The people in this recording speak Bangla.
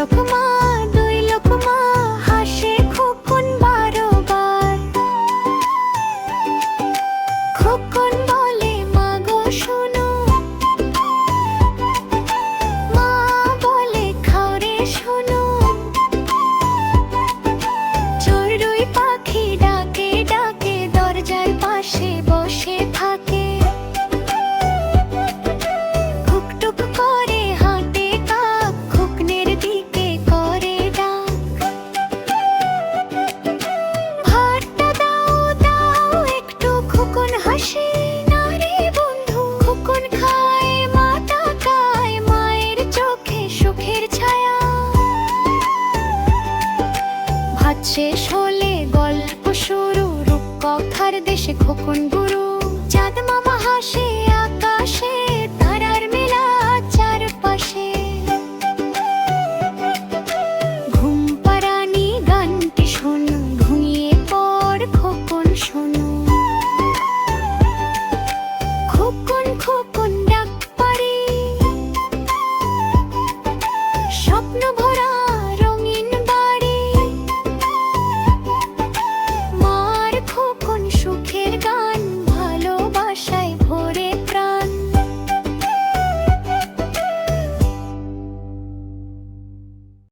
লোকমা দুই লোকমা হাসে খোকন বারবার। খোকন বলে মা গো শোনো, মা বলে খাও রে শোনো। চড়ুই পাখি ডাকে ডাকে দরজার পাশে বসে থাকে। টুক করে হাঁটে কাক খোকনের দিকে করে ডাক। ভাতটা দাও দাও একটু, খোকন হাসে না রে বন্ধু। খোকন খায় মা তাকায়, মায়ের চোখে সুখের ছায়া। ভাত শেষ হলে গল্প শুরু, রূপকথার দেশে খোকন গুরু। চাঁদ মামা হাসে আকাশে, তারার মেলা চারপাশে। ঘুম পাড়ানি গানটি শোনো, ঘুমিয়ে পড় খোকন শোনো। খোকন খোকন ডাক পারে, স্বপ্ন ভরা